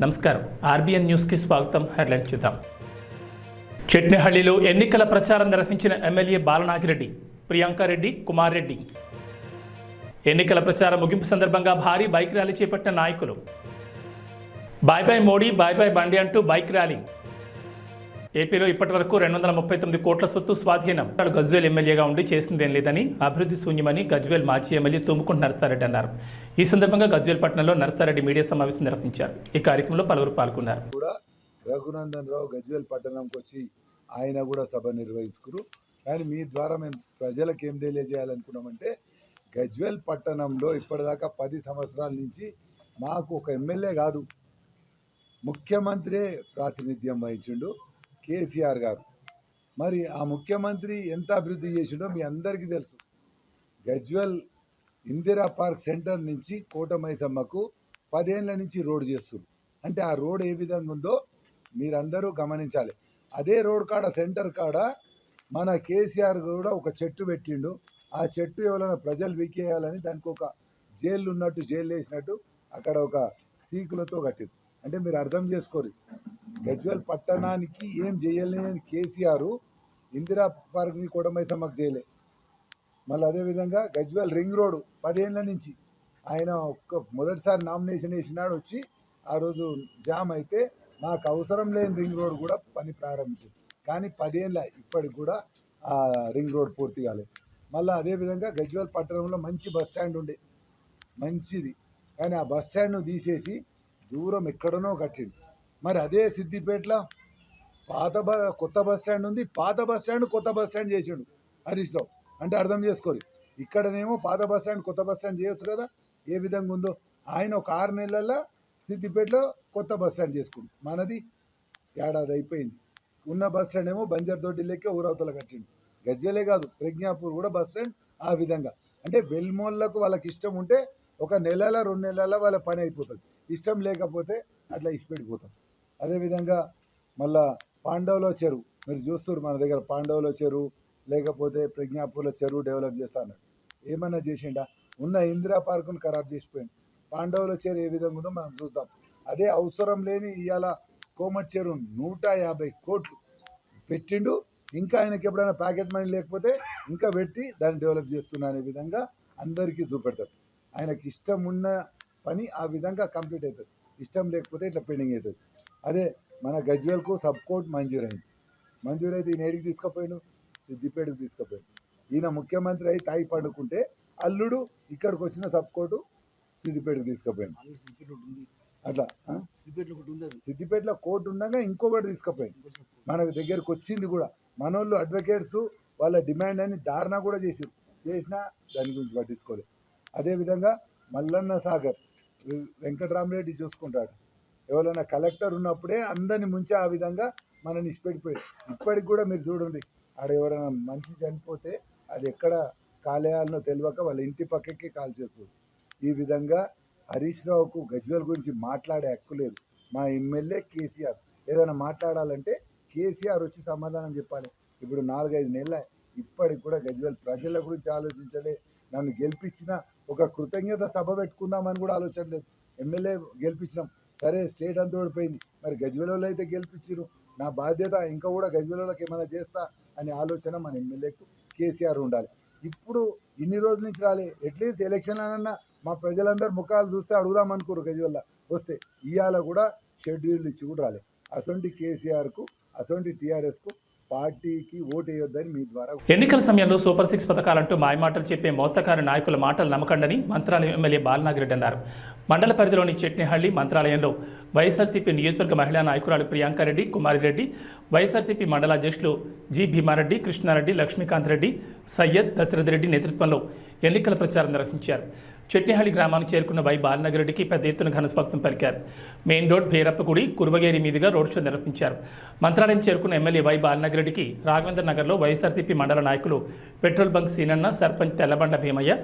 నమస్కారం. ఆర్బీఎన్ న్యూస్కి స్వాగతం. హెడ్లైన్స్ చూద్దాం. చెట్నిహళ్లిలో ఎన్నికల ప్రచారం నిర్వహించిన ఎమ్మెల్యే బాలనాగిరెడ్డి, ప్రియాంకారెడ్డి, కుమార్ రెడ్డి. ఎన్నికల ప్రచారం ముగింపు సందర్భంగా భారీ బైక్ ర్యాలీ చేపట్టిన నాయకులు. Bye bye Modi, bye bye Bandi అంటూ బైక్ ర్యాలీ. ఏపీలో ఇప్పటివరకు 239 కోట్ల సొత్తు స్వాధీనం. గజ్వేల్ ఎమ్మెల్యేగా ఉండి చేసిందేం లేదని, అభివృద్ధి శూన్యమని గజ్వేల్ మాజీ ఎమ్మెల్యే తుమ్ముకుంట నరసారెడ్డి అన్నారు. ఈ సందర్భంగా గజ్వేల్ పట్టణంలో నరసారెడ్డి మీడియా సమావేశం నిర్వహించారు. ఈ కార్యక్రమంలో పలువురు పాల్గొన్నారు. రఘునందన్ రావు గజ్వేల్ పట్టణంకి వచ్చి ఆయన కూడా సభ నిర్వహించుకురు. కానీ మీ ద్వారా మేము ప్రజలకు ఏం తెలియజేయాలనుకున్నామంటే, గజ్వేల్ పట్టణంలో ఇప్పటిదాకా 10 సంవత్సరాల నుంచి మాకు ఒక ఎమ్మెల్యే కాదు, ముఖ్యమంత్రి ప్రాతినిధ్యం వహించిండు కేసీఆర్ గారు. మరి ఆ ముఖ్యమంత్రి ఎంత అభివృద్ధి చేసిండో మీ అందరికీ తెలుసు. గజ్వేల్ ఇందిరా పార్క్ సెంటర్ నుంచి కోటమైసమ్మకు 10 ఏళ్ల నుంచి రోడ్ చేస్తున్నారు. అంటే ఆ రోడ్ ఏ విధంగా ఉందో మీరందరూ గమనించాలి. అదే రోడ్ కాడ సెంటర్ కాడ మన కేసీఆర్ కూడా ఒక చెట్టు పెట్టిండు. ఆ చెట్టు ఎవరైనా ప్రజలు వీకేయాలని దానికి ఒక జైలు ఉన్నట్టు, జైలు వేసినట్టు అక్కడ ఒక సీకులతో కట్టింది. అంటే మీరు అర్థం చేసుకోరు, గజ్వేల్ పట్టణానికి ఏం చేయలేని కేసీఆర్ ఇందిరా పార్క్ని కోటమైసమ్మకు చేయలే. మళ్ళీ అదేవిధంగా గజ్వేల్ రింగ్ రోడ్డు 10 ఏళ్ల నుంచి ఆయన మొదటిసారి నామినేషన్ వేసినాడు, వచ్చి ఆ రోజు జామ్ అయితే మాకు అవసరం లేని రింగ్ రోడ్ కూడా పని ప్రారంభించింది. కానీ 10 ఏళ్ళ ఇప్పటికి కూడా ఆ రింగ్ రోడ్ పూర్తి కాలేదు. మళ్ళీ అదేవిధంగా గజ్వేల్ పట్టణంలో మంచి బస్ స్టాండ్ ఉండే, మంచిది. కానీ ఆ బస్ స్టాండ్ను తీసేసి దూరం ఎక్కడనో కట్టిండు. మరి అదే సిద్దిపేటలో కొత్త బస్ స్టాండ్ ఉంది, పాత బస్ స్టాండ్ కొత్త బస్ స్టాండ్ చేసిండు హరీష్ రావు. అంటే అర్థం చేసుకోరు, ఇక్కడనేమో పాత బస్ స్టాండ్ కొత్త బస్ స్టాండ్ చేయొచ్చు కదా, ఏ విధంగా ఉందో. ఆయన ఒక 6 నెలల్లో సిద్దిపేటలో కొత్త బస్ స్టాండ్ చేసుకుండు. మనది ఏడాది అయిపోయింది. ఉన్న బస్ స్టాండ్ ఏమో బంజర్దొడ్డి లెక్క ఊరవతల కట్టిండు. గజ్వేలే కాదు, ప్రజ్ఞాపూర్ కూడా బస్ స్టాండ్ ఆ విధంగా. అంటే వెల్మోళ్ళకు వాళ్ళకి ఇష్టం ఉంటే 1 నెలలో 2 నెలల్లో వాళ్ళ పని అయిపోతుంది. ఇష్టం లేకపోతే అట్లా ఇష్టపెడిపోతాం. అదేవిధంగా మళ్ళా పాండవుల చెరువు మీరు చూస్తారు, మన దగ్గర పాండవుల చెరువు లేకపోతే ప్రజ్ఞాపూర్ల చెరువు డెవలప్ చేస్తాను. ఏమన్నా చేసిండా? ఉన్న ఇందిరా పార్కును ఖరాబ్ చేసిపోయింది. పాండవుల చెరువు ఏ విధంగా ఉందో మనం చూద్దాం. అదే అవసరం లేని ఇవాళ కోమటి చెరువు 150 కోట్లు పెట్టిండు. ఇంకా ఆయనకి ఎప్పుడైనా ప్యాకెట్ మనీ లేకపోతే ఇంకా పెట్టి దాన్ని డెవలప్ చేస్తున్నా అనే విధంగా అందరికీ చూపెడతారు. ఆయనకి ఇష్టం ఉన్న పని ఆ విధంగా కంప్లీట్ అవుతుంది, ఇష్టం లేకపోతే ఇట్లా పెండింగ్ అవుతుంది. అదే మన గజ్వేల్కు సబ్ కోర్టు మంజూరైంది. మంజూరైతే ఈయన ఏడికి తీసుకుపోయాడు? సిద్దిపేటకు తీసుకుపోయాడు. ఈయన ముఖ్యమంత్రి అయి తాయి పండుకుంటే అల్లుడు ఇక్కడికి వచ్చిన సబ్ కోర్టు సిద్దిపేటకు తీసుకుపోయాడు. అట్లా సిద్దిపేటలో కోర్టు ఉండగా ఇంకొకటి తీసుకుపోయాడు. మన దగ్గరకు వచ్చింది కూడా. మనోళ్ళు అడ్వకేట్స్ వాళ్ళ డిమాండ్ అని ధారణ కూడా చేసినా దాని గురించి పట్టించుకోలేదు. అదేవిధంగా మల్లన్న సాగర్ వెంకటరామరెడ్డి చూసుకుంటాడు. ఎవరైనా కలెక్టర్ ఉన్నప్పుడే అందరిని ముంచి ఆ విధంగా మనని ఇష్టపెట్టిపోయాడు. ఇప్పటికి కూడా మీరు చూడండి, ఆడ ఎవరైనా మనిషి చనిపోతే అది ఎక్కడ కాలేయాలనో తెలియక వాళ్ళ ఇంటి పక్కకి కాల్ చేస్తుంది. ఈ విధంగా హరీష్ రావుకు గజ్వేల్ గురించి మాట్లాడే హక్కు లేదు. మా ఎమ్మెల్యే కేసీఆర్ ఏదైనా మాట్లాడాలంటే కేసీఆర్ వచ్చి సమాధానం చెప్పాలి. ఇప్పుడు 4-5 నెలల ఇప్పటికి కూడా గజ్వేల్ ప్రజల గురించి ఆలోచించలే. నన్ను గెలిపించిన ఒక కృతజ్ఞత సభ పెట్టుకుందామని కూడా ఆలోచన లేదు. ఎమ్మెల్యే గెలిపించినాం, సరే స్టేట్ అంతా ఓడిపోయింది, మరి గజ్వేల్లో అయితే గెలిపించారు, నా బాధ్యత ఇంకా కూడా గజ్వేల్లోకి ఏమైనా చేస్తా అనే ఆలోచన మన ఎమ్మెల్యేకు కేసీఆర్ ఉండాలి. ఇప్పుడు ఇన్ని రోజుల నుంచి రాలే, అట్లీస్ట్ ఎలక్షన్లనన్నా మా ప్రజలందరూ ముఖాలు చూస్తే అడుగుదాం అనుకోరు. గజ్వేల్లో వస్తే ఇవాళ కూడా షెడ్యూల్ ఇచ్చి కూడా రాలే. అసొంటి కేసీఆర్కు, అసొంటి టీఆర్ఎస్కు పార్టీకి ఓటు వేయొద్దని మీ ద్వారా. ఎన్నికల సమయంలో సూపర్ 6 పథకాలంటూ మాయమాటలు చెప్పే మోస్తకారి నాయకుల మాటలు నమ్మకండని మంత్రాలయం ఎమ్మెల్యే బాలనాగిరెడ్డి అన్నారు. మండల పరిధిలోని చెట్నిహళ్లి మంత్రాలయంలో వైఎస్ఆర్సీపీ నియోజకవర్గ మహిళా నాయకురాలు ప్రియాంకారెడ్డి, కుమారిరెడ్డి, వైఎస్ఆర్సీపీ మండల అధ్యక్షులు జి భీమారెడ్డి, కృష్ణారెడ్డి, లక్ష్మీకాంత్ రెడ్డి, సయ్యద్, దశరథ్ రెడ్డి నేతృత్వంలో ఎన్నికల ప్రచారం నిర్వహించారు. చెట్నిహళ్లి గ్రామానికి చేరుకున్న వై బాలనాగిరెడ్డికి పెద్ద ఎత్తున ఘనస్వాగతం పలికారు. మెయిన్ రోడ్, భైరప్పగుడి, కురువగేరి మీదుగా రోడ్ షో నిర్వహించారు. మంత్రాలయం చేరుకున్న ఎమ్మెల్యే వై బాలనాగిరెడ్డికి రాఘవేంద్ర నగర్లో వైఎస్ఆర్సీపీ మండల నాయకులు పెట్రోల్ బంక్ సీనన్న, సర్పంచ్ తెల్లబండ భీమయ్య,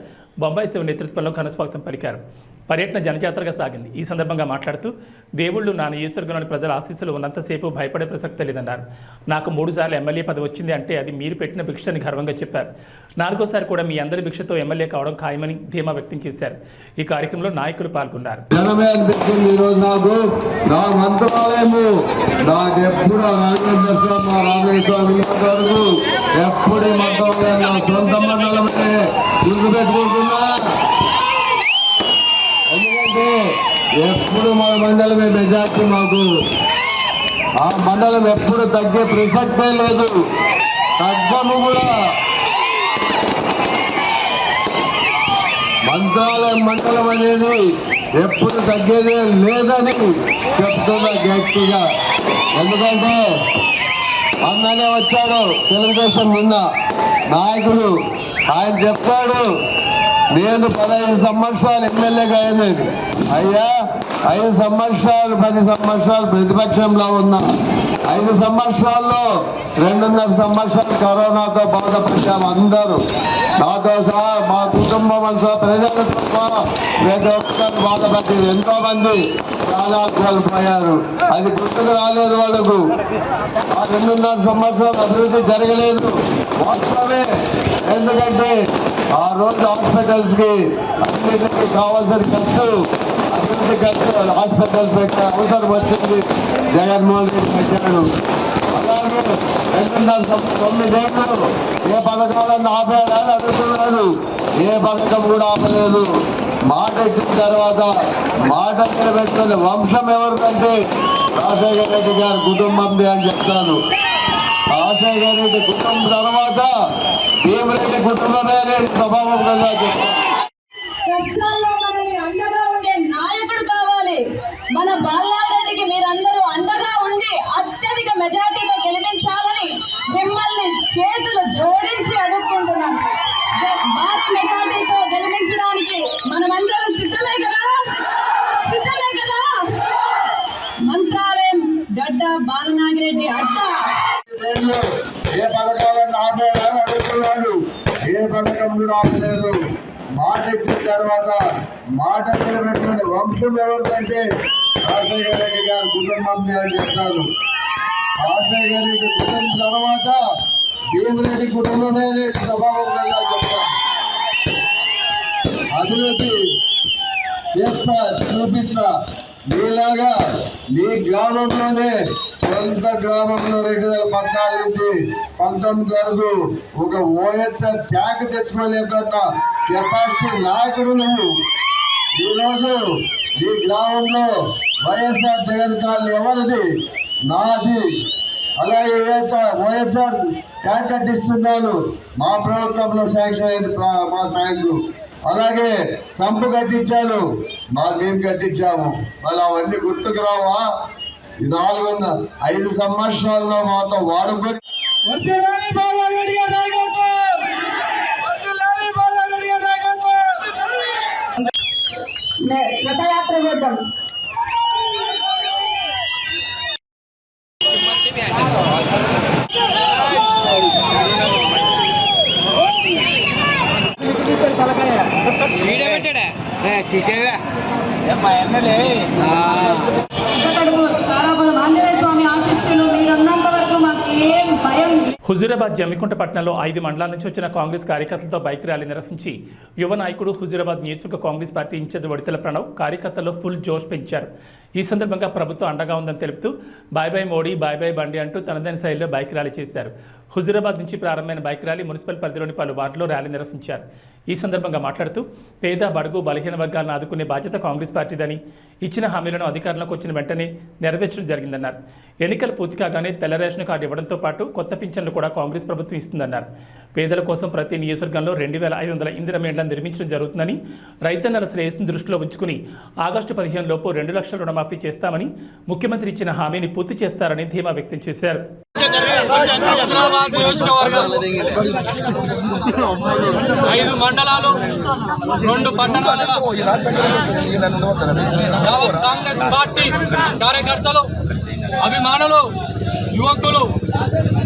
బొంబాయి శివ నేతృత్వంలో ఘనస్వాగతం పలికారు. పర్యటన జనజాతరగా సాగింది. ఈ సందర్భంగా మాట్లాడుతూ దేవుళ్ళు నా నియోజకవర్గంలోని ప్రజల ఆశీస్సులు ఉన్నంతసేపు భయపడే ప్రసక్తి లేదన్నారు. నాకు 3 సార్లు ఎమ్మెల్యే పదవి వచ్చింది అంటే అది మీరు పెట్టిన భిక్షని గర్వంగా చెప్పారు. 4వ సారి కూడా మీ అందరి భిక్షతో ఎమ్మెల్యే కావడం ఖాయమని ధీమా వ్యక్తం చేశారు. ఈ కార్యక్రమంలో నాయకులు పాల్గొన్నారు. ఎందుకంటే ఎప్పుడు మన మండలమే మెజార్టీ. మాకు ఆ మండలం ఎప్పుడు తగ్గే ప్రసక్తే లేదు, తగ్గము కూడా. మంత్రాలయం మండలం అనేది ఎప్పుడు తగ్గేదే లేదని చెప్తున్నా గట్టిగా. ఎందుకంటే మొన్ననే వచ్చాడు తెలుగుదేశం నిన్న నాయకుడు, ఆయన చెప్పాడు నేను 15 సంవత్సరాలు ఎమ్మెల్యేగా అయినది. అయ్యా 5 సంవత్సరాలు 10 సంవత్సరాలు ప్రతిపక్షంలో ఉన్నా. 5 సంవత్సరాల్లో 2.5 సంవత్సరాలు కరోనాతో బాధపడ్డాము అందరూ, నాతో సహా మా కుటుంబం అంతా, ప్రజలతో ప్రతి ఒక్కరు బాధపడింది. ఎంతో మంది ప్రాణాలు కోల్పోయారు. అది గుర్తుకు రాలేదు వాళ్ళకు. ఆ 2.5 సంవత్సరాలు అభివృద్ధి జరగలేదు వాస్తవమే. ఎందుకంటే ఆ రోజు హాస్పిటల్స్ కి అన్నింటికి కావాల్సిన ఖర్చు, అభివృద్ధి ఖర్చు హాస్పిటల్స్ పెట్టే అవసరం వచ్చింది. జగన్మోహన్ రెడ్డి పెట్టాడు. అలాగే 9 ఏళ్ళు ఏ పథకాలను ఆపేయాలని అడుగుతున్నాడు. ఏ పథకం కూడా ఆపలేదు. మాట ఇచ్చిన తర్వాత మాట నిలబెట్టుకునే వంశం ఎవరికంటే రాజశేఖర రెడ్డి గారి కుటుంబంది అని చెప్తాను. రాజశేఖర రెడ్డి కుటుంబం తర్వాత భీమరెడ్డి కుటుంబమే నేను స్వభావంగా చెప్తాను. కష్టాల్లో మనల్ని అండగా ఉండే నాయకుడు కావాలి. మన బాలరెడ్డికి మీరందరూ అండగా ఉండి అత్యధిక మెజార్టీతో గెలిపించాలని మిమ్మల్ని చేతులు జోడించి అడుగుకుంటున్నాను. భారీ మెజార్టీతో గెలిపించడానికి మనమందరం సిద్ధమే కదా? సిద్ధమే కదా? మంత్రాలయం గడ్డ బాలనాగిరెడ్డి అడ్డ ఏ పథకాలను ఆపేయాలని అడుగుతున్నాడు. ఏ పథకం కూడా ఆపలేదు. మాట ఇచ్చిన తర్వాత మాట నిలబెట్టుకునే వంశం ఎవరికంటే రాజశేఖర రెడ్డి గారి కుటుంబం అని చెప్తాను. రాజశేఖర రెడ్డి కుటుంబం తర్వాత భీమరెడ్డి కుటుంబమే స్వభావంగా చెప్తాను. అభివృద్ధి చేస్తా, చూపిస్తా. మీలాగా మీ గ్రామంలోనే, సొంత గ్రామంలో 2014 నుంచి 19 వరకు ఒక ఓఎస్ఆర్ ట్యాంక్ తెచ్చుకోలేకున్న కెపాసిటీ నాయకుడు నువ్వు. ఈరోజు ఈ గ్రామంలో వైఎస్ఆర్ జగన్ కాలనీ ఎవరిది? నాది. అలాగే ఓఎస్ఆర్ ట్యాంక్ కట్టిస్తున్నాను. మా ప్రభుత్వంలో శాంక్షన్ అయింది మా ట్యాంకు. అలాగే సంపు కట్టించాను, మేము కట్టించాము. మళ్ళీ అవన్నీ గుర్తుకు రావా? 5 సంవత్సరాల్లో మాతో వాడుకొని రథయాత్ర చేద్దాం. ఆంజనేయ స్వామి ఆశీస్సులు మీరున్నంత వరకు మాకు ఏం భయం. హుజూరాబాద్ జమ్మికుంట పట్టణంలో 5 మండలాల నుంచి వచ్చిన కాంగ్రెస్ కార్యకర్తలతో బైక్ ర్యాలీ నిర్వహించి యువ నాయకుడు హుజూరాబాద్ నియోజకవర్గ కాంగ్రెస్ పార్టీ ఇన్ఛార్జ్ వడితెల ప్రణవ్ కార్యకర్తల్లో ఫుల్ జోష్ పెంచారు. ఈ సందర్భంగా ప్రభుత్వం అండగా ఉందని తెలుపుతూ bye bye Modi, bye bye Bandi అంటూ తనదైన శైలిలో బైక్ ర్యాలీ చేశారు. హుజూరాబాద్ నుంచి ప్రారంభమైన బైక్ ర్యాలీ మున్సిపల్ పరిధిలోని పలు వార్డుల్లో ర్యాలీ నిర్వహించారు. ఈ సందర్భంగా మాట్లాడుతూ పేద, బడుగు, బలహీన వర్గాలను ఆదుకునే బాధ్యత కాంగ్రెస్ పార్టీదని, ఇచ్చిన హామీలను అధికారంలోకి వచ్చిన వెంటనే నెరవేర్చడం జరిగిందన్నారు. ఎన్నికలు పూర్తి కాగానే తెల్ల రేషన్ కార్డు ఇవ్వడంతో పాటు కొత్త పింఛన్లు కూడా కాంగ్రెస్ ప్రభుత్వం ఇస్తుందన్నారు. పేదల కోసం ప్రతి నియోజకవర్గంలో 2500 ఇందిరమ్మ ఇళ్లను నిర్మించడం జరుగుతుందని, రైతన్నల శ్రేయస్సును దృష్టిలో ఉంచుకుని ఆగస్టు 15 లోపు 2 లక్షల రుణమాఫీ చేస్తామని, ముఖ్యమంత్రి ఇచ్చిన హామీని పూర్తి చేస్తారని ధీమా వ్యక్తం చేశారు. హైదరాబాద్ నియోజకవర్గం 5 మండలాలు 2 పట్టణాలలో కాంగ్రెస్ పార్టీ కార్యకర్తలు, అభిమానులు, యువకులు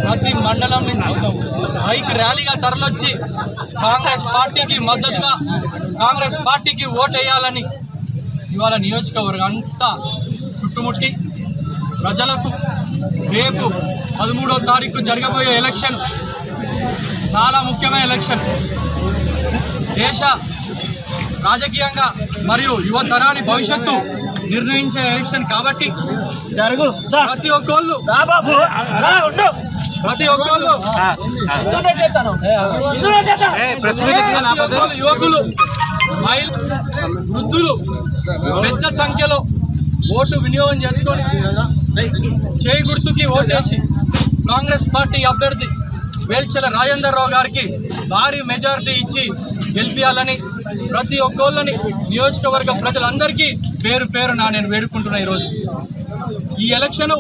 ప్రతి మండలం నుంచి బైక్ ర్యాలీగా తరలొచ్చి కాంగ్రెస్ పార్టీకి మద్దతుగా, కాంగ్రెస్ పార్టీకి ఓటేయాలని ఇవాళ నియోజకవర్గం అంతా చుట్టుముట్టి ప్రజలకు రేపు 13వ తారీఖు జరగబోయే ఎలక్షన్ చాలా ముఖ్యమైన ఎలక్షన్. దేశ రాజకీయంగా మరియు యువతరాని భవిష్యత్తు నిర్ణయించే ఎలక్షన్ కాబట్టి ప్రతి ఒక్కళ్ళు యువకులు, మహిళలు, వృద్ధులు పెద్ద సంఖ్యలో ఓటు వినియోగం చేసుకొని చేయి గుర్తుకి ఓటేసి కాంగ్రెస్ పార్టీ అభ్యర్థి వేల్చెల రాజేందర్ రావు గారికి భారీ మెజారిటీ ఇచ్చి గెలిపించాలని ప్రతి ఒక్కళ్ళని నియోజకవర్గ ప్రజలందరికీ పేరు పేరున నేను వేడుకుంటున్నా. ఈరోజు ఈ ఎలక్షన్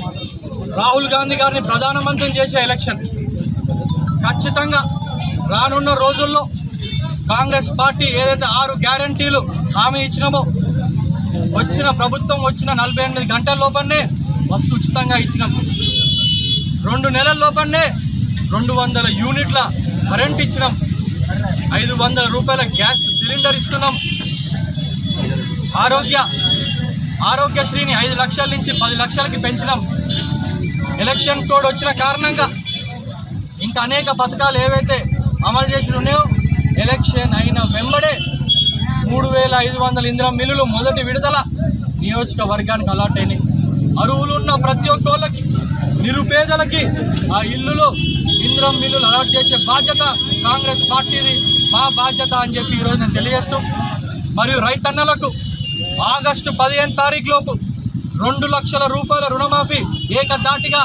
రాహుల్ గాంధీ గారిని ప్రధానమంత్రిని చేసే ఎలక్షన్. ఖచ్చితంగా రానున్న రోజుల్లో కాంగ్రెస్ పార్టీ ఏదైతే 6 గ్యారంటీలు హామీ ఇచ్చినామో వచ్చిన ప్రభుత్వం వచ్చిన 48 గంటల లోపలనే బస్సు ఉచితంగా ఇచ్చినాం. 2 నెలల లోపలనే 200 యూనిట్ల కరెంట్ ఇచ్చినాం. 500 రూపాయల గ్యాస్ సిలిండర్ ఇస్తున్నాం. ఆరోగ్యశ్రీని 5 లక్షల నుంచి 10 లక్షలకి పెంచినాం. ఎలక్షన్ కోడ్ వచ్చిన కారణంగా ఇంకా అనేక పథకాలు ఏవైతే అమలు చేసి ఉన్నాయో ఎలక్షన్ అయిన వెంబడే 3500 ఇందిరా మిల్లులు మొదటి విడుదల నియోజకవర్గానికి అలాట్ అయినాయి. అర్హులున్న ప్రతి ఒక్కళ్ళకి, నిరుపేదలకి ఆ ఇల్లులో ఇందిరా మిల్లులు అలాట్ చేసే బాధ్యత కాంగ్రెస్ పార్టీది, మా బాధ్యత అని చెప్పి ఈరోజు నేను తెలియజేస్తూ, మరియు రైతన్నలకు ఆగస్టు 15 తారీఖు లోపు 2 లక్షల రూపాయల రుణమాఫీ ఏకధాటిగా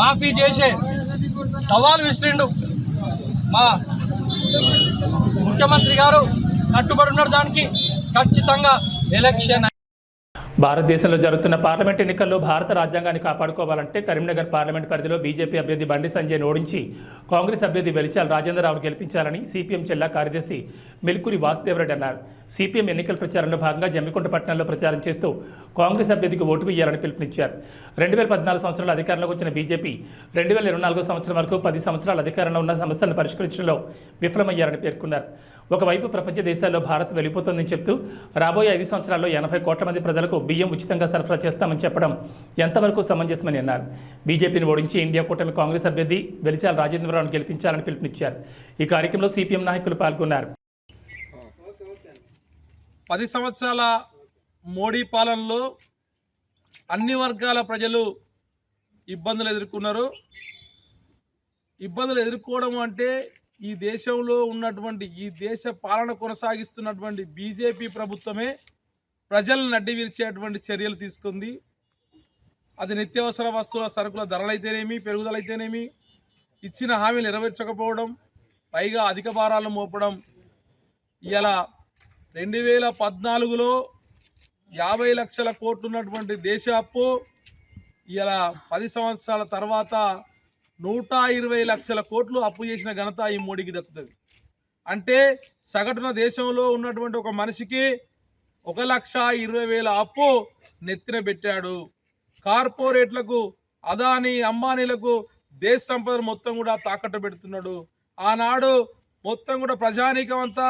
మాఫీ చేసే సవాల్ విసిరిండు మా ముఖ్యమంత్రి గారు. కట్టుబడి ఉన్న దానికి ఖచ్చితంగా ఎలక్షన్. భారతదేశంలో జరుగుతున్న పార్లమెంట్ ఎన్నికల్లో భారత రాజ్యాంగాన్ని కాపాడుకోవాలంటే కరీంనగర్ పార్లమెంట్ పరిధిలో బీజేపీ అభ్యర్థి బండి సంజయ్ను ఓడించి కాంగ్రెస్ అభ్యర్థి వెలిచాల రాజేంద్రరావును గెలిపించాలని సిపిఎం జిల్లా కార్యదర్శి మెల్కూరి వాసుదేవరెడ్డి అన్నారు. సిపిఎం ఎన్నికల ప్రచారంలో భాగంగా జమ్మికుంట పట్టణంలో ప్రచారం చేస్తూ కాంగ్రెస్ అభ్యర్థికి ఓటు వేయాలని పిలుపునిచ్చారు. 2014 సంవత్సరాలు అధికారంలోకి వచ్చిన బీజేపీ 2024 సంవత్సరం వరకు 10 సంవత్సరాలు అధికారంలో ఉన్న సమస్యలను పరిష్కరించడంలో విఫలమయ్యారని పేర్కొన్నారు. ఒకవైపు ప్రపంచ దేశాల్లో భారత్ వెళ్ళిపోతుందని చెప్తూ రాబోయే 5 సంవత్సరాల్లో 80 కోట్ల మంది ప్రజలకు బియ్యం ఉచితంగా సరఫరా చేస్తామని చెప్పడం ఎంతవరకు సమంజసమని అన్నారు. బీజేపీని ఓడించి ఇండియా కూటమి కాంగ్రెస్ అభ్యర్థి వెలిచాల రాజేంద్రరావును గెలిపించాలని పిలుపునిచ్చారు. ఈ కార్యక్రమంలో సిపిఎం నాయకులు పాల్గొన్నారు. 10 సంవత్సరాల మోడీ పాలనలో అన్ని వర్గాల ప్రజలు ఇబ్బందులు ఎదుర్కొన్నారు. ఇబ్బందులు ఎదుర్కోవడం అంటే ఈ దేశంలో ఉన్నటువంటి, ఈ దేశ పాలన కొనసాగిస్తున్నటువంటి బీజేపీ ప్రభుత్వమే ప్రజలను నడ్డి విరిచేటువంటి చర్యలు తీసుకుంది. అది నిత్యావసర వస్తువుల సరుకుల ధరలైతేనేమి, పెరుగుదలైతేనేమి, ఇచ్చిన హామీలు నెరవేర్చకపోవడం, పైగా అధిక భారాలు మోపడం. ఇలా 2014లో 50 లక్షల కోట్లు ఉన్నటువంటి దేశ అప్పు ఇలా 10 సంవత్సరాల తర్వాత 120 లక్షల కోట్లు అప్పు చేసిన ఘనత ఈ మోడీకి దక్కుతుంది. అంటే సగటున దేశంలో ఉన్నటువంటి ఒక మనిషికి 1,20,000 అప్పు నెత్తిన పెట్టాడు. కార్పొరేట్లకు, అదానీ అంబానీలకు దేశ సంపద మొత్తం కూడా తాకట్టు పెడుతున్నాడు. ఆనాడు మొత్తం కూడా ప్రజానీకం అంతా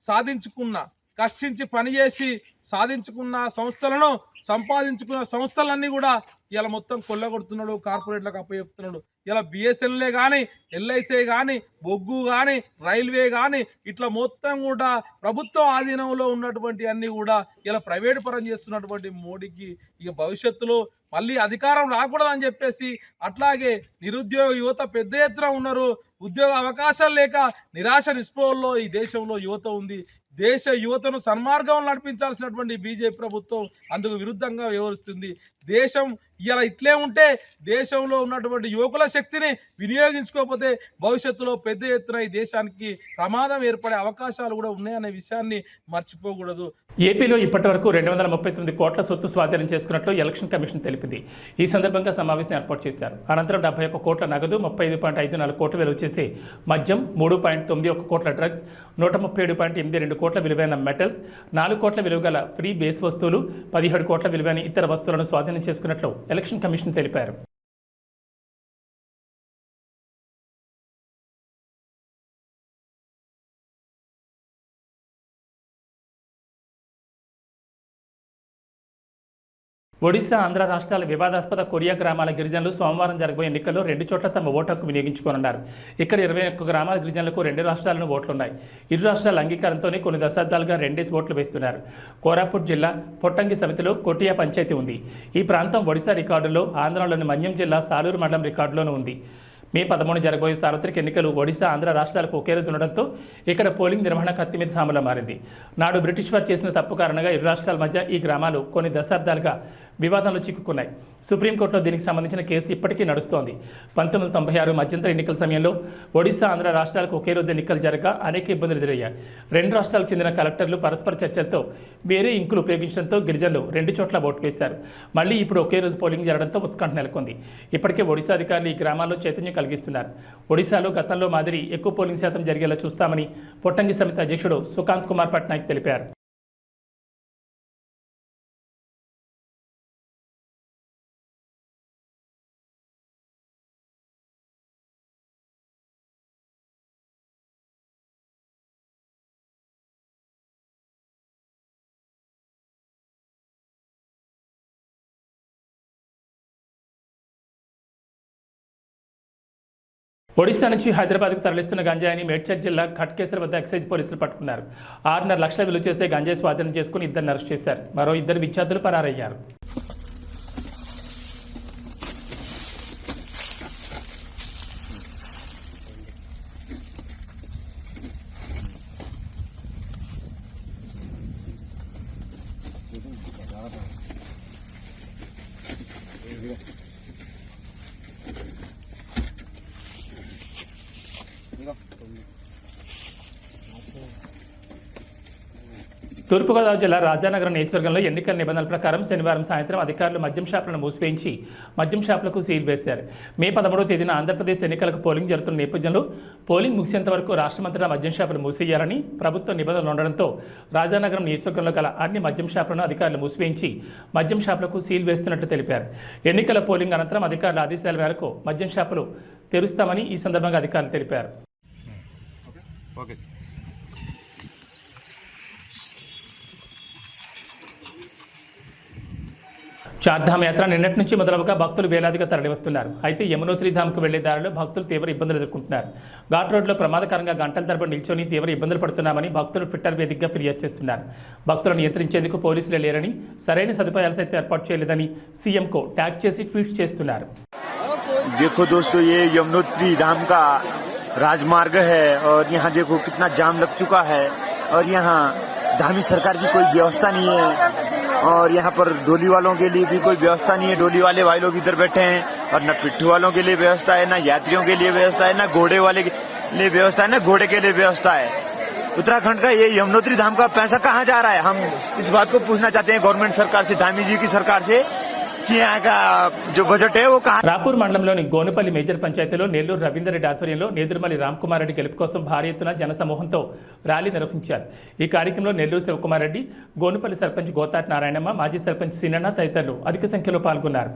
సాధించుకున్న, కష్టించి పనిచేసి సాధించుకున్న సంస్థలను, సంపాదించుకున్న సంస్థలన్నీ కూడా ఇలా మొత్తం కొల్లగొడుతున్నాడు, కార్పొరేట్లకు అప్పచెప్తున్నాడు. ఇలా బిఎస్ఎన్ఎల్ఏ కానీ, ఎల్ఐసీ కానీ, బొగ్గు కానీ, రైల్వే కానీ ఇట్లా మొత్తం కూడా ప్రభుత్వ ఆధీనంలో ఉన్నటువంటి అన్నీ కూడా ఇలా ప్రైవేటు పరం చేస్తున్నటువంటి మోడీకి ఇక భవిష్యత్తులో మళ్ళీ అధికారం రాకూడదని చెప్పేసి, అట్లాగే నిరుద్యోగ యువత పెద్ద ఎత్తున ఉన్నారు. ఉద్యోగ అవకాశాలు లేక నిరాశ నిస్పృహల్లో ఈ దేశంలో యువత ఉంది. దేశ యువతను సన్మార్గం నడిపించాల్సినటువంటి బీజేపీ ప్రభుత్వం అందుకు విరుద్ధంగా వ్యవహరిస్తుంది. దేశం ఇలా ఇట్లే ఉంటే దేశంలో ఉన్నటువంటి యువకుల శక్తిని వినియోగించుకోకపోతే భవిష్యత్తులో పెద్ద ఎత్తున ఈ దేశానికి ప్రమాదం ఏర్పడే అవకాశాలు కూడా ఉన్నాయనే విషయాన్ని మర్చిపోకూడదు. ఏపీలో ఇప్పటివరకు 239 కోట్ల సొత్తు స్వాధీనం చేసుకున్నట్లు ఎలక్షన్ కమిషన్ తెలిపింది. ఈ సందర్భంగా సమావేశం ఏర్పాటు చేశారు. అనంతరం 71 కోట్ల నగదు, 35.54 కోట్ల విలువ చేసే మద్యం, 3.91 కోట్ల డ్రగ్స్, 137.82 కోట్ల విలువైన మెటల్స్, 4 కోట్ల విలువ గల ఫ్రీ బేస్ వస్తువులు, 17 కోట్ల విలువైన ఇతర వస్తువులను స్వాధీనం చేసుకున్నట్లు ఎలక్షన్ కమిషన్ తెలిపారు. ఒడిశా, ఆంధ్ర రాష్ట్రాల వివాదాస్పద కొరియా గ్రామాల గిరిజనులు సోమవారం జరగబోయే ఎన్నికల్లో 2 చోట్ల తమ ఓటు హక్కు వినియోగించుకోనున్నారు. ఇక్కడ 21 గ్రామాల గిరిజనులకు 2 రాష్ట్రాలను ఓట్లున్నాయి. ఇరు రాష్ట్రాల అంగీకారంతోనే కొన్ని దశాబ్దాలుగా 2 ఓట్లు వేస్తున్నారు. కోరాపుట్ జిల్లా పొట్టంగి సమితిలో కొటియా పంచాయతీ ఉంది. ఈ ప్రాంతం ఒడిశా రికార్డులో, ఆంధ్రలోని మన్యం జిల్లా సాలూరు మండలం రికార్డులోనూ ఉంది. మే 13 జరగబోయే సార్వత్రిక ఎన్నికలు ఒడిశా, ఆంధ్ర రాష్ట్రాలకు ఒకే రోజు ఉండడంతో ఇక్కడ పోలింగ్ నిర్వహణ కత్తి మీద సాములా మారింది. నాడు బ్రిటిష్ వారు చేసిన తప్పు కారణంగా ఇరు రాష్ట్రాల మధ్య ఈ గ్రామాలు కొన్ని దశాబ్దాలుగా వివాదంలో చిక్కుకున్నాయి. సుప్రీంకోర్టులో దీనికి సంబంధించిన కేసు ఇప్పటికీ నడుస్తోంది. 1996 మధ్యంతర ఎన్నికల సమయంలో ఒడిశా, ఆంధ్ర రాష్ట్రాలకు ఒకే రోజు ఎన్నికలు జరగక అనేక ఇబ్బందులు ఎదురయ్యాయి. 2 రాష్ట్రాలకు చెందిన కలెక్టర్లు పరస్పర చర్చలతో వేరే ఇంకులు ఉపయోగించడంతో గిరిజనులు 2 చోట్ల ఓటు వేశారు. మళ్లీ ఇప్పుడు ఒకే రోజు పోలింగ్ జరగడంతో ఉత్కంఠ నెలకొంది. ఇప్పటికే ఒడిశా అధికారులు ఈ గ్రామాల్లో చైతన్యం కలిగిస్తున్నారు. ఒడిశాలో గతంలో మాదిరి ఎక్కువ పోలింగ్ శాతం జరిగేలా చూస్తామని పొట్టంగి సమితి అధ్యక్షుడు సుకాంత్ కుమార్ పట్నాయక్ తెలిపారు. ఒడిశా నుంచి హైదరాబాద్కు తరలిస్తున్న గంజాయిని మేడ్చల్ జిల్లా ఖట్కేసర్ వద్ద ఎక్సైజ్ పోలీసులు పట్టుకున్నారు. 6.5 లక్షల విలువ చేసే గంజాయి స్వాధీనం చేసుకుని 2 అరెస్ట్ చేశారు. మరో 2 విద్యార్థులు పరారయ్యారు. తూర్పుగోదావరి జిల్లా రాజానగరం నియోజకవర్గంలో ఎన్నికల నిబంధనల ప్రకారం శనివారం సాయంత్రం అధికారులు మద్యం షాపులను మూసివేయించి మద్యం షాపులకు సీల్ వేశారు. మే 13వ తేదీన ఆంధ్రప్రదేశ్ ఎన్నికలకు పోలింగ్ జరుగుతున్న నేపథ్యంలో పోలింగ్ ముగిసేంత వరకు రాష్ట్రమంతటా మద్యం షాపులు మూసేయాలని ప్రభుత్వ నిబంధనలు ఉండడంతో రాజానగరం నియోజకవర్గంలో గల అన్ని మద్యం షాపులను అధికారులు మూసివేయించి మద్యం షాపులకు సీల్ వేస్తున్నట్లు తెలిపారు. ఎన్నికల పోలింగ్ అనంతరం అధికారుల ఆదేశాల మేరకు మద్యం షాపులు తెరుస్తామని ఈ సందర్భంగా అధికారులు తెలిపారు. చార్ధామ్ యాత్ర నిన్నటి నుంచి మొదలవగా భక్తులు వేలాదిగా తరలివస్తున్నారు. అయితే యమునోత్రి ధామ్కు వెళ్లే దారిలో భక్తులు తీవ్ర ఇబ్బందులు ఎదుర్కొంటున్నారు. ఘాట్ రోడ్లో ప్రమాదకరంగా గంటల తరబడి నిల్చొని తీవ్ర ఇబ్బందులు పడుతున్నామని భక్తులు ట్విట్టర్ వేదికగా ఫిర్యాదు చేస్తున్నారు. భక్తులను నియంత్రించేందుకు పోలీసులే లేరని, సరైన సదుపాయాలు సైతం ఏర్పాటు చేయలేదని సీఎంకు ట్యాగ్ చేసి ట్వీట్ చేస్తున్నారు. देखो दोस्तों, ये यमुनोत्री धाम का राजमार्ग है और यहाँ देखो कितना जाम लग चुका है और यहाँ धामी सरकार की कोई व्यवस्था नहीं है और यहाँ पर डोली वालों के लिए भी कोई व्यवस्था नहीं है. डोली वाले भाई लोग इधर बैठे हैं और न पिट्ठू वालों के लिए व्यवस्था है, न यात्रियों के लिए व्यवस्था है, न घोड़े वाले के लिए व्यवस्था है, न घोड़े के लिए व्यवस्था है. उत्तराखंड का ये यमुनोत्री धाम का पैसा कहाँ जा रहा है? हम इस बात को पूछना चाहते हैं गवर्नमेंट सरकार से, धामी जी की सरकार से, कि यहाँ का जो बजट है वो कहाँ. రాపూర్ మండలంలోని గోనుపల్లి మేజర్ పంచాయతీలో నెల్లూరు రవీందర్ రెడ్డి ఆధ్వర్యంలో నేదురుమల్లి రామ్కుమార్ రెడ్డి గెలుపు కోసం భారీ ఎత్తున జనసమూహంతో ర్యాలీ నిర్వహించారు. ఈ కార్యక్రమంలో నెల్లూరు శివకుమార్ రెడ్డి, గోనుపల్లి సర్పంచ్ గోతాటి నారాయణమ్మ, మాజీ సర్పంచ్ సీనన్న తదితరులు అధిక సంఖ్యలో పాల్గొన్నారు.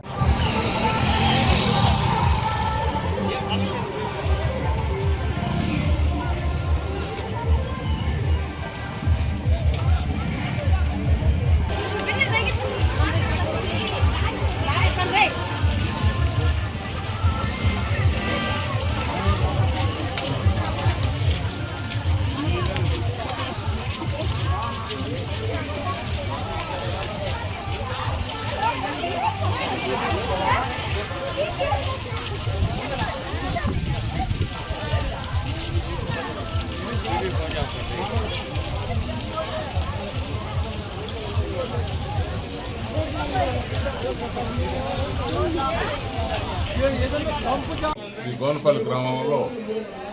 ఈ గోనపల్లి గ్రామంలో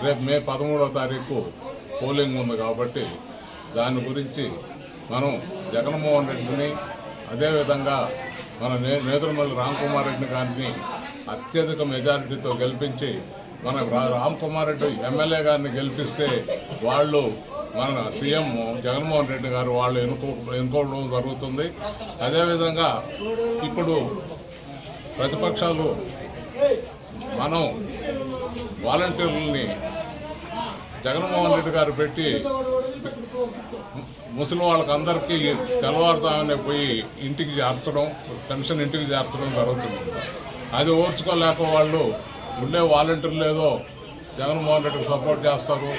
రేపు మే 13వ తారీఖు పోలింగ్ ఉంది కాబట్టి దాని గురించి మనం జగన్మోహన్ రెడ్డిని, అదేవిధంగా మన నేదురుమల్లి రామ్కుమార్ రెడ్డి గారిని అత్యధిక మెజారిటీతో గెలిపించి మన రామ్కుమార్ రెడ్డి ఎమ్మెల్యే గారిని గెలిపిస్తే వాళ్ళు మన సీఎం జగన్మోహన్ రెడ్డి గారు వాళ్ళు ఎన్నుకోవడం జరుగుతుంది. అదేవిధంగా ఇప్పుడు ప్రతిపక్షాలు మనం వాలంటీర్లని జగన్మోహన్ రెడ్డి గారు పెట్టి ముసలి వాళ్ళకి అందరికీ తెల్లవారుతామనే పోయి ఇంటికి చేర్చడం, పెన్షన్ ఇంటికి చేర్చడం జరుగుతుంది. అది ఓర్చుకోలేక వాళ్ళు ఉండే వాలంటీర్లు ఏదో జగన్మోహన్ రెడ్డికి సపోర్ట్ చేస్తారు,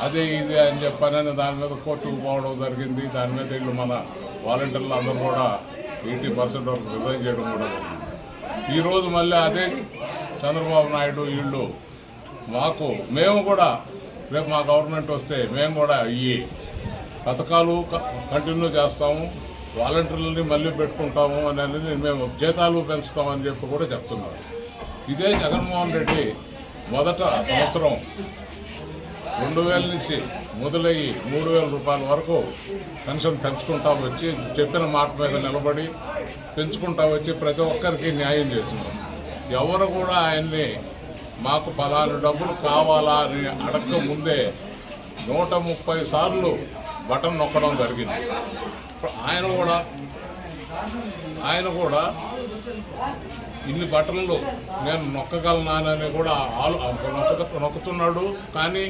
అదే ఇది అని చెప్పని దాని మీద కోర్టుకు పోవడం జరిగింది. దాని మీద వీళ్ళు మన వాలంటీర్లు అందరూ కూడా 80% వరకు రిజైన్ చేయడం కూడా జరిగింది. ఈరోజు మళ్ళీ అదే చంద్రబాబు నాయుడు వీళ్ళు మేము కూడా రేపు మా గవర్నమెంట్ వస్తే మేము కూడా ఈ పథకాలు కంటిన్యూ చేస్తాము, వాలంటీర్లని మళ్ళీ పెట్టుకుంటాము అనేది మేము జీతాలు పెంచుతామని చెప్పి కూడా చెప్తున్నారు. ఇదే జగన్మోహన్ రెడ్డి మొదట సంవత్సరం 2000 నుంచి మొదలయ్యి 3000 రూపాయల వరకు పెన్షన్ పెంచుకుంటా వచ్చి చెప్పిన మాట మీద నిలబడి పెంచుకుంటా వచ్చి ప్రతి ఒక్కరికి న్యాయం చేసినాం. ఎవరు కూడా ఆయన్ని మాకు పలానా డబ్బులు కావాలా అని అడగక ముందే 130 సార్లు బటన్ నొక్కడం జరిగింది. ఆయన కూడా ఇన్ని బటన్లు నేను నొక్కగలనానని కూడా నొక్కుతున్నాడు. కానీ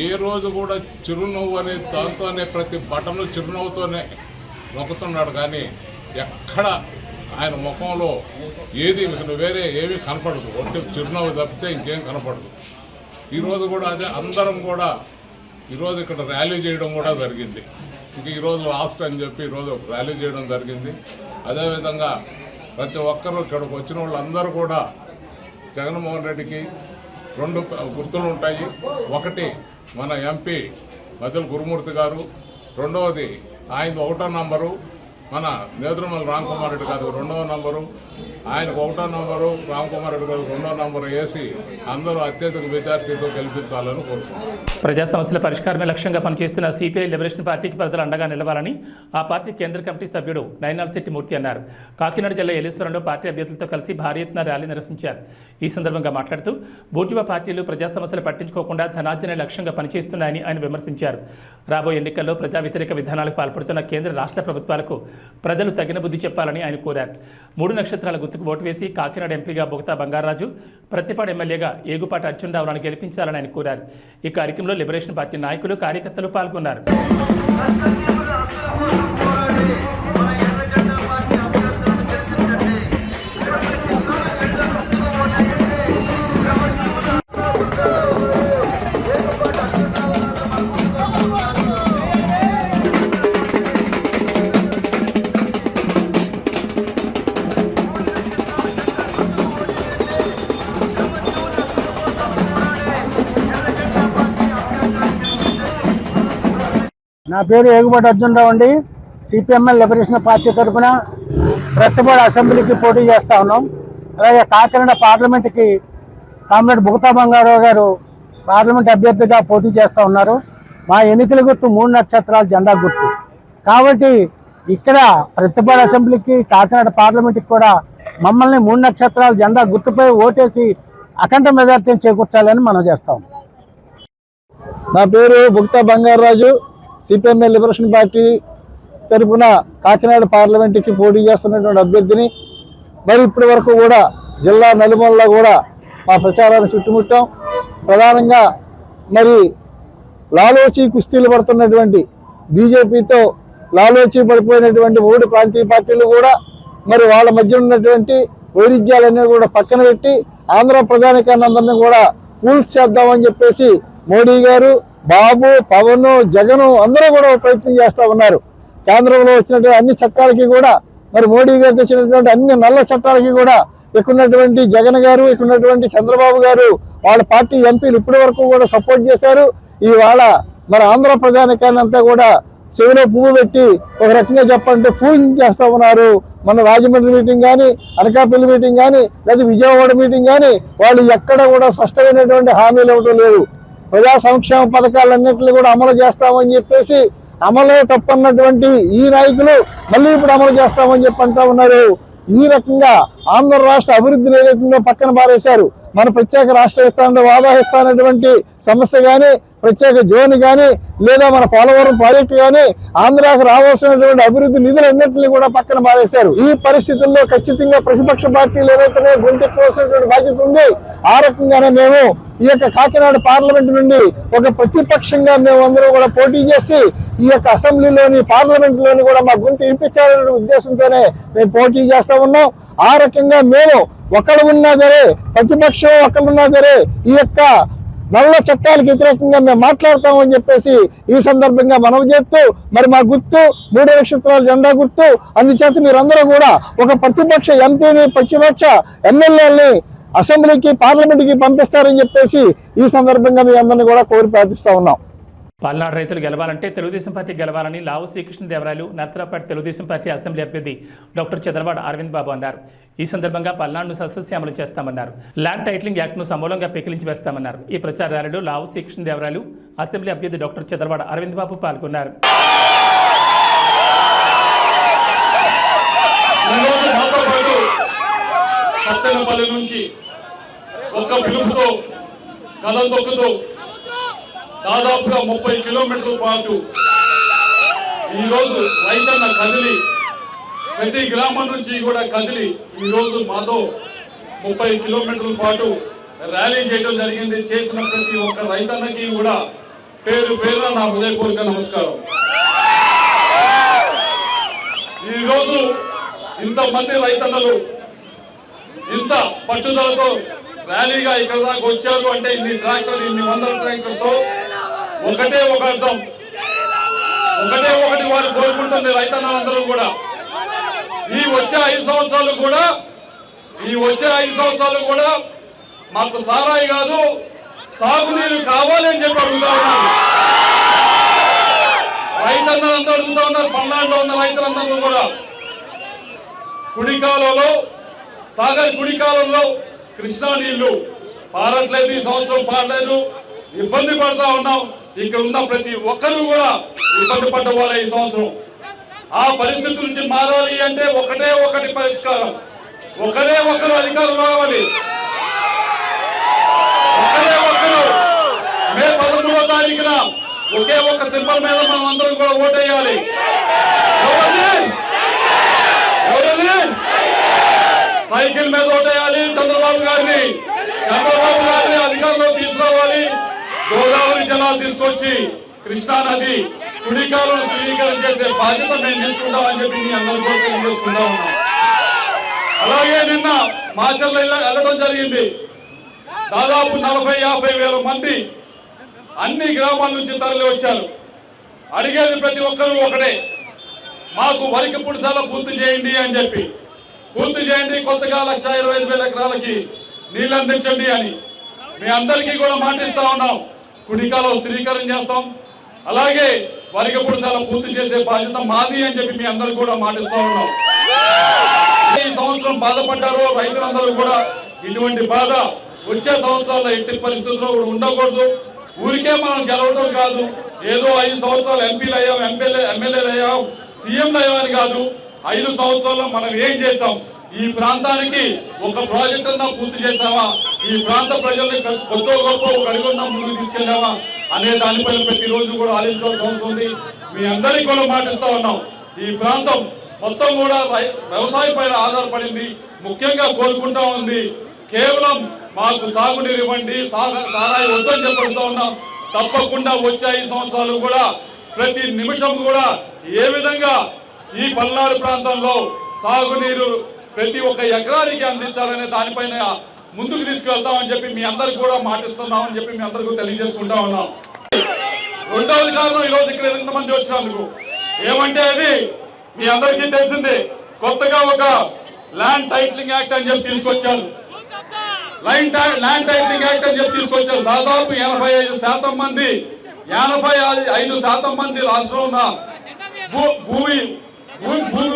ఏ రోజు కూడా చిరునవ్వు అనే దాంతోనే ప్రతి బటన్లు చిరునవ్వుతోనే నొక్కుతున్నాడు. కానీ ఎక్కడ ఆయన ముఖంలో ఏది వేరే ఏమీ కనపడదు, ఒట్టి చిరునవ్వు తప్పితే ఇంకేం కనపడదు. ఈరోజు కూడా అదే అందరం కూడా ఈరోజు ఇక్కడ ర్యాలీ చేయడం కూడా జరిగింది. ఇంక ఈరోజు లాస్ట్ అని చెప్పి ఈరోజు ర్యాలీ చేయడం జరిగింది. అదేవిధంగా ప్రతి ఒక్కరూ ఇక్కడికి వచ్చిన వాళ్ళందరూ కూడా జగన్మోహన్ రెడ్డికి 2 గుర్తులు ఉంటాయి. ఒకటి మన ఎంపీ మద్దెల గురుమూర్తి గారు, రెండవది ఆయన 1వ నంబరు మన నేదురుమల రామ్కుమార్ రెడ్డి గారు 2వ నంబరు, ఆయనకు 1వ నంబరు, రామ్కుమార్ రెడ్డి గారు 2వ నంబరు వేసి అందరూ అత్యధిక మెజార్టీతో గెలిపించాలని కోరుకుంటున్నారు. ప్రజా సమస్యల పరిష్కారమే లక్ష్యంగా పనిచేస్తున్న సిపిఐ లిబరేషన్ పార్టీకి ప్రజలు అండగా నిలవాలని ఆ పార్టీ కేంద్ర కమిటీ సభ్యుడు నైనాల్ మూర్తి అన్నారు. కాకినాడ జిల్లా ఏలేశ్వరంలో పార్టీ అభ్యర్థులతో కలిసి భారీ ఎత్తున ర్యాలీ నిర్వహించారు. ఈ సందర్భంగా మాట్లాడుతూ బూర్జువా పార్టీలు ప్రజా సమస్యలు పట్టించుకోకుండా ధనార్జనే లక్ష్యంగా పనిచేస్తున్నాయని ఆయన విమర్శించారు. రాబోయే ఎన్నికల్లో ప్రజా వ్యతిరేక విధానాలకు పాల్పడుతున్న కేంద్ర రాష్ట్ర ప్రభుత్వాలకు ప్రజలు తగిన బుద్ధి చెప్పాలని ఆయన కోరారు. 3 నక్షత్రాల గుర్తుకు ఓటు వేసి కాకినాడ ఎంపీగా బొగతా బంగారాజు, ప్రతిపాడు ఎమ్మెల్యేగా ఏగుపాటి అర్జునరావులను గెలిపించాలని ఆయన కోరారు. ఈ కార్యక్రమంలో లిబరేషన్ పార్టీ నాయకులు, కార్యకర్తలు పాల్గొన్నారు. నా పేరు ఏగుపాటి అర్జునరావు అండి. సిపిఎంఎల్ లిబరేషన్ పార్టీ తరఫున ప్రతిపాడు అసెంబ్లీకి పోటీ చేస్తూ ఉన్నాం. అలాగే కాకినాడ పార్లమెంట్కి కామ్రేడ్ బొగతా బంగారావు గారు పార్లమెంట్ అభ్యర్థిగా పోటీ చేస్తూ ఉన్నారు. మా ఎన్నికల గుర్తు 3 నక్షత్రాల జెండా గుర్తు కాబట్టి ఇక్కడ ప్రతిపాడు అసెంబ్లీకి కాకినాడ పార్లమెంట్కి కూడా మమ్మల్ని 3 నక్షత్రాల జెండా గుర్తుపై ఓటేసి అఖండ మెజార్టీని చేకూర్చాలని మనం చేస్తాం. నా పేరు Bogata Bangaraju, CPIML liberation party తరఫున కాకినాడ పార్లమెంటుకి పోటీ చేస్తున్నటువంటి అభ్యర్థిని. మరి ఇప్పటి వరకు కూడా జిల్లా నలుమూలలో కూడా మా ప్రచారాన్ని చుట్టుముట్టాం. ప్రధానంగా మరి లాలోచి కుస్తీలు పడుతున్నటువంటి బీజేపీతో లాలోచి పడిపోయినటువంటి 3 ప్రాంతీయ పార్టీలు కూడా మరి వాళ్ళ మధ్య ఉన్నటువంటి వైరుధ్యాలన్నీ కూడా పక్కన పెట్టి ఆంధ్ర ప్రజానికాన్ని అందరినీ కూడా కూల్స్ చేద్దామని చెప్పేసి మోడీ గారు, బాబు, పవన్, జగన్ అందరూ కూడా ప్రయత్నం చేస్తూ ఉన్నారు. కేంద్రంలో వచ్చినటువంటి అన్ని చట్టాలకి కూడా మరి మోడీ గారు తెచ్చినటువంటి అన్ని నల్ల చట్టాలకి కూడా ఇక్కడున్నటువంటి జగన్ గారు, ఇక్కడున్నటువంటి చంద్రబాబు గారు, వాళ్ళ పార్టీ ఎంపీలు ఇప్పటి వరకు కూడా సపోర్ట్ చేశారు. ఇవాళ మన ఆంధ్ర ప్రజానికాన్ని అంతా కూడా చెవిలో పువ్వు పెట్టి ఒక రకంగా చెప్పాలంటే పూజించేస్తూ ఉన్నారు. మన రాజమండ్రి మీటింగ్ కానీ, అనకాపల్లి మీటింగ్ కానీ, లేదా విజయవాడ మీటింగ్ కానీ వాళ్ళు ఎక్కడ కూడా స్పష్టమైనటువంటి హామీలు ఇవ్వడం లేదు. ప్రజా సంక్షేమ పథకాలన్నింటినీ కూడా అమలు చేస్తామని చెప్పేసి అమలే తప్పన్నటువంటి ఈ నాయకులు మళ్ళీ ఇప్పుడు అమలు చేస్తామని చెప్పి అంటా ఉన్నారు. ఈ రకంగా ఆంధ్ర రాష్ట్ర అభివృద్ధిని ఏదైతుందో పక్కన పారేశారు. మన ప్రత్యేక రాష్ట్ర ఇస్తానంటే వాదాహిస్తానటువంటి సమస్య కానీ, ప్రత్యేక జోన్ కానీ, లేదా మన పోలవరం ప్రాజెక్టు కానీ, ఆంధ్రాకు రావాల్సినటువంటి అభివృద్ధి నిధులన్నింటినీ కూడా పక్కన పారేశారు. ఈ పరిస్థితుల్లో ఖచ్చితంగా ప్రతిపక్ష పార్టీలు ఏవైతే గొంతెక్కవలసినటువంటి బాధ్యత ఉంది. ఆ రకంగానే మేము ఈ యొక్క కాకినాడ పార్లమెంట్ నుండి ఒక ప్రతిపక్షంగా మేము అందరూ కూడా పోటీ చేసి ఈ యొక్క అసెంబ్లీలోని పార్లమెంట్లోని కూడా మా గొంతు వినిపించాలనే ఉద్దేశంతోనే మేము పోటీ చేస్తూ ఉన్నాం. ఆ రకంగా మేము ఒకళ్ళు ఉన్నా సరే, ప్రతిపక్షం ఒకళ్ళున్నా సరే, ఈ యొక్క నల్ల చట్టాలకు వ్యతిరేకంగా మేము మాట్లాడతామని చెప్పేసి ఈ సందర్భంగా మనవి చేస్తూ, మరి మా గుర్తు 3 నక్షత్రాల జెండా గుర్తు. అందుచేత మీరందరూ కూడా ఒక ప్రతిపక్ష ఎంపీని, ప్రతిపక్ష ఎమ్మెల్యేలని అసెంబ్లీకి, పార్లమెంట్కి పంపిస్తారని చెప్పేసి ఈ సందర్భంగా మీ అందరినీ కూడా కోరి ప్రార్థిస్తూ ఉన్నాం. పల్నాడు రైతులు గెలవాలంటే తెలుగుదేశం పార్టీ గెలవాలని లావు శ్రీకృష్ణదేవరాయలు నర్సరావుపేట తెలుగుదేశం పార్టీ అసెంబ్లీ అభ్యర్థి డాక్టర్ చదలవాడ అరవింద్ బాబు అన్నారు. ఈ సందర్భంగా పల్నాడును సస్యశ్యామలం చేస్తామన్నారు. ల్యాండ్ టైటిలింగ్ యాక్ట్ను సమూలంగా పెకిలించి వేస్తామన్నారు. ఈ ప్రచార ర్యాలీలో లావు శ్రీకృష్ణదేవరాయలు అసెంబ్లీ అభ్యర్థి డాక్టర్ చదలవాడ అరవింద్ బాబు పాల్గొన్నారు. సత్తెనపల్లి నుంచి ఒక్క పిలుపుతో కథం తొక్కుతూ దాదాపుగా 30 కిలోమీటర్ల పాటు ఈరోజు రైతన్న కదిలి, ప్రతి గ్రామం నుంచి కూడా కదిలి ఈరోజు మాతో 30 కిలోమీటర్ల పాటు ర్యాలీ చేయడం జరిగింది. చేసిన ప్రతి ఒక్క రైతన్నకి కూడా పేరు పేరున నా హృదయపూర్వక నమస్కారం. ఈరోజు ఇంతమంది రైతన్నలు ఇంత పట్టుదలతో ర్యాలీగా ఇక్కడ దాకా వచ్చారు అంటే ఇన్ని ట్రాక్టర్లు, ఇన్ని వందల ట్రాక్టర్తో ఒకటే ఒక అర్థం, ఒకటి వారు కోరుకుంటుంది రైతన్నలందరూ కూడా. ఈ వచ్చే 5 సంవత్సరాలు కూడా మాకు సారాయి కాదు, సాగునీరు కావాలి అని చెప్పి అడుగుతా ఉన్నారు. రైతన్నలందరూ అడుగుతా ఉన్నారు. పల్నాడులో ఉన్న రైతులందరూ కూడా కుడికాలంలో, సాగర్ కుడికాలంలో కృష్ణా నీళ్లు పారట్లేదు, ఈ సంవత్సరం పారలేదు, ఇబ్బంది పడతా ఉన్నాం. ఇక్కడ ఉన్న ప్రతి ఒక్కరూ కూడా ఇబ్బంది పడ్డవారు ఈ సంవత్సరం. ఆ పరిస్థితి నుంచి మారాలి అంటే ఒకటి పరిష్కారం, ఒకరు అధికారులు రావాలి. మే 13వ తారీఖున ఒకే ఒక సింబల్ మీద మనం అందరం కూడా ఓటేయాలి. సైకిల్ మీద ఓటేయాలి. చంద్రబాబు గారిని అధికారంలో తీసుకురావాలి. గోదావరి జలాలు తీసుకొచ్చి కృష్ణా నది కుడికాలను శ్రీకరణ చేసే బాధ్యత మేము తీసుకుంటామని చెప్పి మీ అందరూ కూడా తెలియజేసుకుంటా ఉన్నాం. అలాగే నిన్న మాచర్ల వెళ్ళడం జరిగింది. దాదాపు 40-50 వేల మంది అన్ని గ్రామాల నుంచి తరలి వచ్చారు. అడిగేది ప్రతి ఒక్కరూ ఒకటే, మాకు వరికి పుడిసాల పూర్తి చేయండి అని చెప్పి. పూర్తి చేయండి, కొత్తగా 1,25,000 ఎకరాలకి నీళ్ళు అందించండి అని మీ అందరికీ కూడా మాటిస్తా ఉన్నాం. కుడికాలం స్థిరీకరణ చేస్తాం. అలాగే వరికి పుడిసాల పూర్తి చేసే బాధ్యత మాది అని చెప్పి మీ అందరూ కూడా మాటిస్తా ఉన్నాం. ఈ సంవత్సరం బాధపడ్డారు రైతులందరూ కూడా. ఇటువంటి బాధ వచ్చే సంవత్సరాల్లో ఎట్టి పరిస్థితుల్లో కూడా ఉండకూడదు. ఊరికే మనం గెలవడం కాదు, ఏదో 5 సంవత్సరాలు ఎంపీలు అయ్యాం, ఎమ్మెల్యేలు అయ్యాం, సీఎంలు అయ్యామని కాదు. 5 సంవత్సరాల్లో మనం ఏం చేసాం, ఈ ప్రాంతానికి ఒక ప్రాజెక్ట్ అన్నా పూర్తి చేసామా, ఈ ప్రాంత ప్రజల్ని కొత్త గొప్ప ఒక అడుగున్నా ముందుకు తీసుకెళ్ళామా అనే దానిపైన ప్రతిరోజు కూడా ఆలోచించాల్సిన అవసరం ఉంది. మీ అందరికీ కూడా మాటిస్తా ఉన్నాం. ఈ ప్రాంతం మొత్తం కూడా వ్యవసాయం పైన ఆధారపడింది. ముఖ్యంగా కోరుకుంటా ఉంది, కేవలం మాకు సాగునీరు ఇవ్వండి, సారాయి వద్దని చెప్పడుతూ ఉన్నాం. తప్పకుండా వచ్చే 5 సంవత్సరాలు కూడా ప్రతి నిమిషం కూడా ఏ విధంగా ఈ పల్నాడు ప్రాంతంలో సాగునీరు ప్రతి ఒక్క ఎకరానికి అందించాలనే దానిపైన ముందుకు తీసుకెళ్తామని చెప్పి మీ అందరికి కూడా మాటిస్తున్నామని చెప్పి మీ అందరికీ తెలియజేసుకుంటా ఉన్నాం. రెండవది కారణం, ఈరోజు ఇక్కడ ఎంతమంది వచ్చినందుకు ఏమంటే, అది మీ అందరికీ తెలిసిందే, కొత్తగా ఒక ల్యాండ్ టైటిలింగ్ యాక్ట్ అని చెప్పి తీసుకొచ్చారు. ల్యాండ్ టైటిలింగ్ యాక్ట్ అని చెప్పి తీసుకొచ్చారు. దాదాపు 85% మంది రాష్ట్రంలో ఉన్న భూమి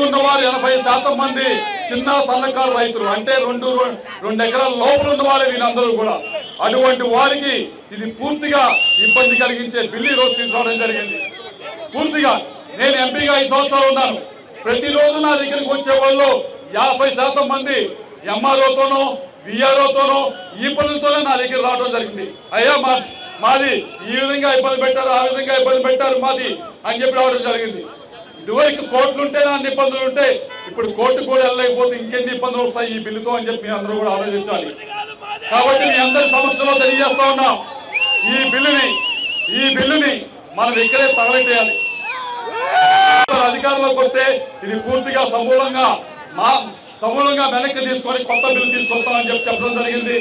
ఉన్నవారు 80% మంది చిన్న సన్నకారు రైతులు, అంటే 2 ఎకరాల లోపల ఉన్న వారే వీళ్ళందరూ కూడా. అటువంటి వారికి ఇది పూర్తిగా ఇబ్బంది కలిగించే బిల్లు ఈరోజు తీసుకురావడం జరిగింది. పూర్తిగా నేను ఎంపీగా 5 సంవత్సరాలు ఉన్నాను. ప్రతిరోజు నా దగ్గరికి వచ్చే వాళ్ళు 50% మంది ఎంఆర్ఓతోనో విఆర్ఓతోనో ఈ పనులతోనే నా దగ్గర రావడం జరిగింది. అయ్యా మాది ఈ విధంగా ఇబ్బంది పెట్టారు, ఆ విధంగా ఇబ్బంది పెట్టారు మాది అని చెప్పి రావడం జరిగింది. ఇదివరకు కోర్టులు ఉంటేనే అన్ని ఇబ్బందులు ఉంటాయి, ఇప్పుడు కోర్టు కూడా వెళ్ళలేకపోతే ఇంకెన్ని ఇబ్బందులు వస్తాయి ఈ బిల్లుతో అని చెప్పి అందరూ కూడా ఆలోచించాలి. కాబట్టి మీ అందరి సమక్షంలో తెలియజేస్తా ఉన్నాం, ఈ బిల్లుని మనం ఇక్కడే తగలెట్టేయాలి. అధికారంలోకి వస్తే ఇది పూర్తిగా సమూలంగా వెనక్కి తీసుకొని కొత్త బిల్లు తీసుకొస్తామని చెప్పడం జరిగింది.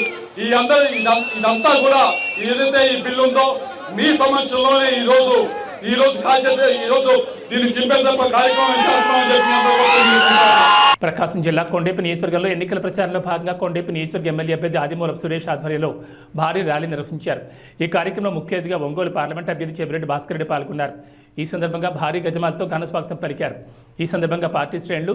ఇదంతా కూడా ఏదైతే ఈ బిల్లు ఉందో మీ సమక్షంలోనే ఈ రోజు కాల్ చేసే దీన్ని చింపేసే కార్యక్రమం చేస్తామని చెప్పి. ప్రకాశం జిల్లా కొండేపి నియోజకవర్గంలో ఎన్నికల ప్రచారంలో భాగంగా కొండేపి నియోజకవర్గ ఎమ్మెల్యే అభ్యర్థి ఆదిమూలపు సురేష్ ఆధ్వర్యంలో భారీ ర్యాలీ నిర్వహించారు. ఈ కార్యక్రమంలో ముఖ్య అతిథిగా ఒంగోలు పార్లమెంట్ అభ్యర్థి చెవిరెడ్డి భాస్కర్ రెడ్డి పాల్గొన్నారు. ఈ సందర్భంగా భారీ గజమాలతో ఘన స్వాగతం పలికారు. ఈ సందర్భంగా పార్టీ శ్రేణులు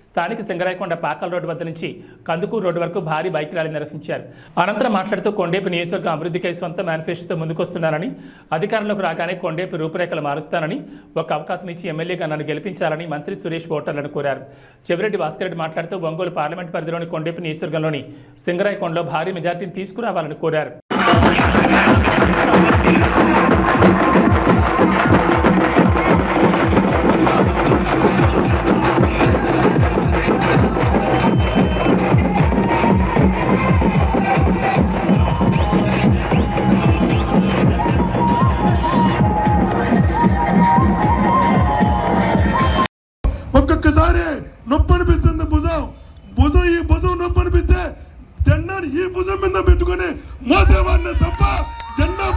స్థానిక సింగరాయకొండ పాకాల రోడ్డు వద్ద నుంచి కందుకూరు రోడ్డు వరకు భారీ బైక్ ర్యాలీ నిర్వహించారు. అనంతరం మాట్లాడుతూ కొండేపి నియోజకవర్గం అభివృద్ధికై సొంత మేనిఫెస్టోతో ముందుకొస్తున్నానని, అధికారంలోకి రాగానే కొండేపి రూపురేఖలు మారుస్తానని, ఒక అవకాశం ఇచ్చి ఎమ్మెల్యేగా నన్ను గెలిపించాలని మంత్రి సురేష్ ఓటర్లను కోరారు. చెవిరెడ్డి భాస్కర్ రెడ్డి మాట్లాడుతూ ఒంగోలు పార్లమెంట్ పరిధిలోని కొండేపి నియోజకవర్గంలోని సింగరాయకొండలో భారీ మెజార్టీని తీసుకురావాలని కోరారు. ఒక్కొక్కసారి నొప్పి అనిపిస్తుంది భుజం ఈ భుజం నొప్పి అనిపిస్తే జెండాని ఈ భుజం మీద పెట్టుకొని మోసేవాడిని తప్ప జెండా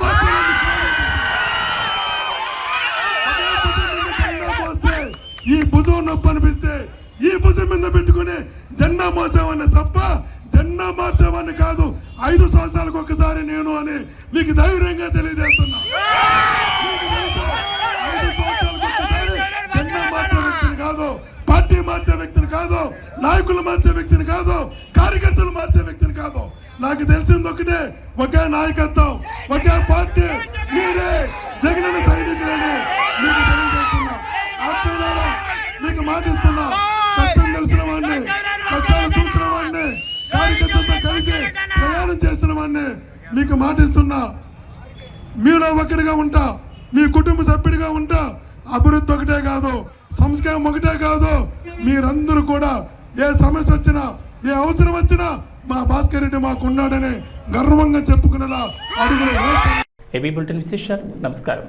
మోస్తే ఈ భుజం నొప్పి అనిపిస్తే ఈ భుజం మీద పెట్టుకుని జెండా మోసేవాడిని తప్ప జెండా మార్చేవాడిని కాదు. 5 సంవత్సరాలకు ఒక్కసారి నేను అని మీకు ధైర్యంగా తెలియజేస్తున్నా. 5 సంవత్సరాలకు ఒక్కసారి జెండా మార్చే వ్యక్తిని కాదు, పార్టీ మార్చే వ్యక్తిని కాదు, నాయకులు మార్చే వ్యక్తిని కాదు, కార్యకర్తలు మార్చే వ్యక్తిని కాదు. నాకు తెలిసింది ఒకటే, ఒకే నాయకత్వం, ఒకే పార్టీ, మీరే జగనన్న సైనికులని మీకు తెలియజేస్తున్నా. ఆత్మీయులారా, మీకు మాటిస్తున్నా, కష్టం తెలిసిన వాడిని, కష్టాలు చూసిన వాడిని, కార్యకర్తలతో కలిసి ప్రయాణం చేసిన వాడిని మీకు మాటిస్తున్నా. మీలో ఒకటిగా ఉంటా, మీ కుటుంబ సభ్యుడిగా ఉంటా. అభివృద్ధి ఒకటే కాదు, సంస్కారం ఒకటే కాదు, మీరందరూ కూడా ఏ సమస్య వచ్చినా, ఏ అవసరం వచ్చినా మా భాస్కర్ రెడ్డి మాకున్నాడని గర్వంగా చెప్పుకునేలా అడుగులు. ఏబీ బులెటిన్ విశేషాలు. నమస్కారం.